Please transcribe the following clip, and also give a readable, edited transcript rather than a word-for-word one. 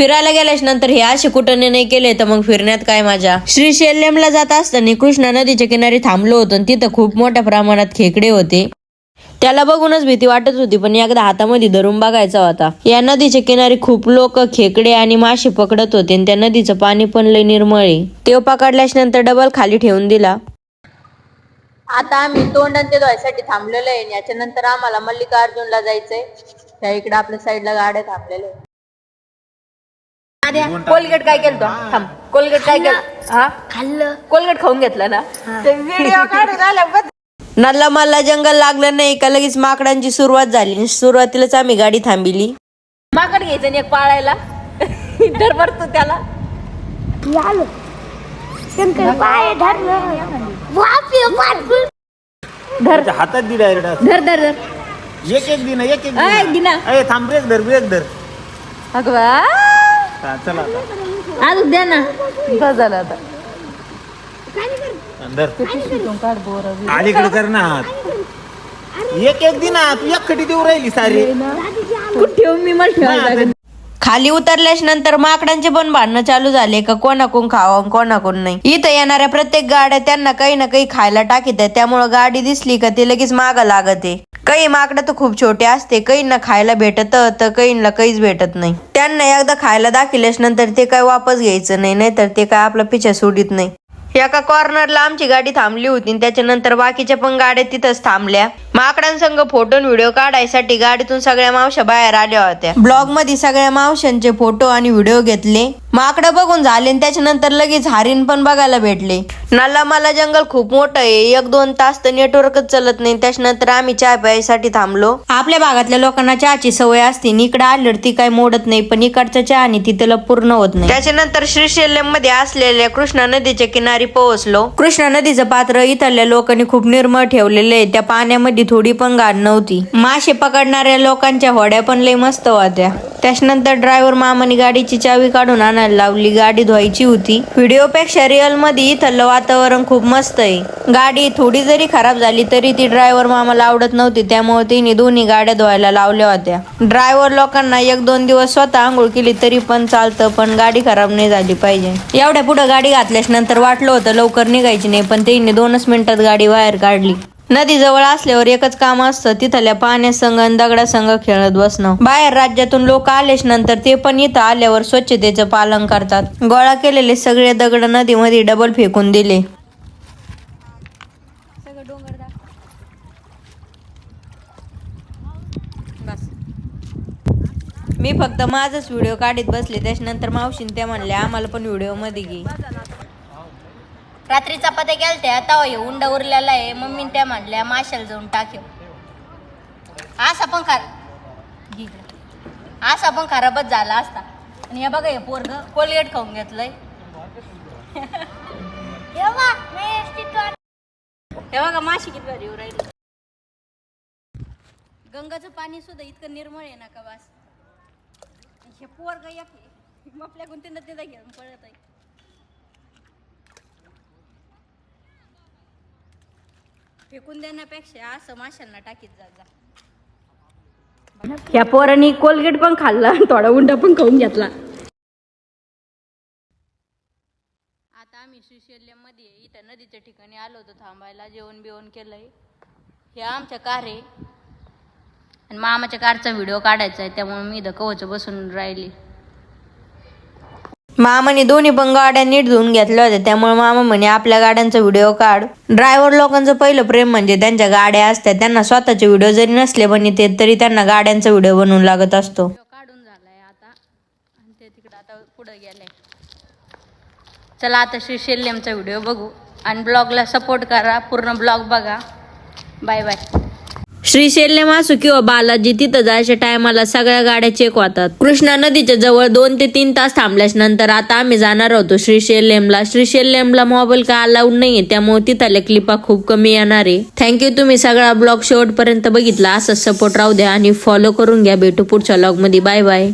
फिरायला गेल्याच नंतर हे असे कुठं नाही केले तर मग फिरण्यात काय मजा। श्रीशैल्यमला जात असताना कृष्णा नदीच्या किनारी थांबलो होतो आणि तिथं खूप मोठ्या प्रमाणात खेकडे होते। त्याला बघूनच भीती वाटत होती, पण एकदा हातामध्ये धरून बघायचा होता। या नदीच्या किनारी खूप लोक खेकडे आणि मासे पकडत होते आणि त्या नदीचं पाणी पण लय निर्मळ आहे। ते पकडल्याच नंतर डबल खाली ठेवून दिला। आता आम्ही तोंड ते धुवायसाठी थांबलेलो आहे। याच्या नंतर आम्हाला मल्लिकार्जुनला जायचंय। त्या इकडे आपल्या साईडला गाड्या थांबलेल्या आहेत। कोलगेट काय केलं तो? थांब, कोलगेट काय केलं? हा खाल्लं, कोलगेट खाऊन घेतलं ना। व्हिडिओ काढून झाला नल्ला मला जंगल लागलं नाही का लगेच माकडांची सुरुवात झाली। सुरुवातीलाच आम्ही गाडी थांबिली। माकड घ्यायचं आणि एक पाळायला तर भरतो त्याला धर हातात दि डायरेक्ट धर धर धर एक दिना ए थांब ब्रेक धर अगवा चला आज द्या ना बस झालं आता अलीकडे कर ना एक दिना तू एकखटी देऊ राहिली सारी ठेव मी मला ठेवायला। खाली उतरल्याच नंतर माकडांचे पण भांडणं चालू झाले का कोणाकोण खावं कोणाकोण नाही। इथं येणाऱ्या प्रत्येक गाड्या त्यांना काही ना काही खायला टाकीत आहे, त्यामुळे गाडी दिसली का ते लगेच मागं लागते। काही माकडं तर खूप छोटे असते, काहींना खायला भेटत तर काहींना काहीच भेटत नाही। त्यांना एकदा खायला दाखवल्याच नंतर ते काय वापस घ्यायचं नाही, नाहीतर ते काय आपला पिछा सोडित नाही। एका कॉर्नरला आमची गाडी थांबली होती, त्याच्यानंतर बाकीच्या पण गाड्या तिथंच थांबल्या। माकडांसंग फोटो व्हिडिओ काढायसाठी गाडीतून सगळ्या मावश्या बाहेर आल्या होत्या। ब्लॉग मध्ये सगळ्या मावशांचे फोटो आणि व्हिडिओ घेतले। माकडं बघून झाले त्याच्यानंतर लगेच हरिण पण बघायला भेटले। नल्ला मला जंगल खूप मोठं आहे, 1-2 तास तर नेटवर्कच चलत नाही। त्याच्यानंतर आम्ही चहा प्यायसाठी थांबलो। आपल्या भागातल्या लोकांना चहाची सवय असते, इकडे आल्यावर ती काय मोडत नाही, पण इकडचा चहा आणि तिथला पूर्ण होत नाही। त्याच्यानंतर श्रीशैल्यम मध्ये असलेल्या कृष्णा नदीच्या किनारी पोहोचलो। कृष्णा नदीचं पात्र इथल्या लोकांनी खूप निर्मळ ठेवलेले आहे, त्या पाण्यामध्ये थोडी पण घाण नव्हती। मासे पकडणाऱ्या लोकांच्या होड्या पण लय मस्त होत्या। त्याच्यानंतर ड्रायव्हर मामाने गाडीची चावी काढून आणायला लावली, गाडी धुवायची होती। व्हिडिओ पेक्षा रिअल मध्ये इथलं वातावरण खूप मस्त आहे। गाडी थोडी जरी खराब झाली तरी ती ड्रायव्हर मामाला आवडत नव्हती, त्यामुळे तिने दोन्ही गाड्या धुवायला लावल्या होत्या। ड्रायव्हर लोकांना 1-2 दिवस स्वतः आंघोळ केली तरी पण चालतं, पण गाडी खराब नाही झाली पाहिजे। एवढ्या पुढे गाडी घातल्याच नंतर वाटलं होतं लवकर निघायची नाही, पण तिने 2च मिनिटात गाडी बाहेर काढली। नदी जवळ असल्यावर एकच काम असतं, तिथल्या पाण्यासंग आणि दगडासंग खेळत बसणं। बाहेर राज्यातून लोक आलेच नंतर ते पण इथं आल्यावर स्वच्छतेचं पालन करतात। गोळा केलेले सगळे दगड नदीमध्ये डबल फेकून दिले। मी फक्त माझाच व्हिडिओ काढत बसले, त्याच्यानंतर मावशीन त्या म्हणल्या आम्हाला पण व्हिडिओ मध्ये घे। रात्री चपात्या केलत्या तवा हे उंडा उरलेला आहे, मम्मीन त्या म्हणल्या माशाला जाऊन टाकेव। असा पण खराबच झाला असता। आणि हे बघा हे पोरग कोलगेट खाऊन घेतलंय। हे बघा माशी किती भारी राहिली। गंगाचं पाणी सुद्धा इतकं निर्मळ आहे ना का बस। हे पोरग एक आपल्या गुंतीनं तिथं घेऊन पळत आहे। फेकून देण्यापेक्षा असं माशांना टाकीत जा। ह्या पोरांनी कोलगेट पण खाल्ला, थोडा उंडा पण खाऊन घेतला। आता आम्ही श्रीशैल्यम मध्ये इथं नदीच्या ठिकाणी आलो होतो थांबायला, जेवण बिवण केलंय। हे आमच्या कार आहे आणि मामाच्या कारचा व्हिडिओ काढायचा आहे, त्यामुळे मी इथं कवच बसून राहिली। मामाने दोन्ही पण गाड्या नीट धुवून घेतल्या होत्या, त्यामुळे मामा म्हणे आपल्या गाड्यांचा व्हिडिओ काढ। ड्रायव्हर लोकांचं पहिलं प्रेम म्हणजे त्यांच्या गाड्या असतात, त्यांना स्वतःचे व्हिडिओ जरी नसले बनते तरी त्यांना गाड्यांचा व्हिडिओ बनवून लागत असतो। काढून झालाय आता आणि ते तिकडे आता पुढे गेलंय। चला आता श्रीशैल्यमचा व्हिडिओ बघू आणि ब्लॉगला सपोर्ट करा, पूर्ण ब्लॉग बघा। Bye bye. श्रीशैल्यम असो किंवा बालाजी, तिथं जायच्या टायमाला सगळ्या गाड्या चेक होतात। कृष्णा नदीच्या जवळ 2 ते 3 तास थांबल्याच नंतर आता आम्ही जाणार होतो श्रीशैल्यमला। श्रीशैल्यमला मोबाईल का अलाउड नाहीये, त्यामुळे तिथल्या क्लिपा खूप कमी येणार आहे। थँक्यू, तुम्ही सगळा ब्लॉग शेवटपर्यंत बघितला। असंच सपोर्ट राहू द्या आणि फॉलो करून घ्या। भेटू पुढच्या ब्लॉग मध्ये। Bye bye.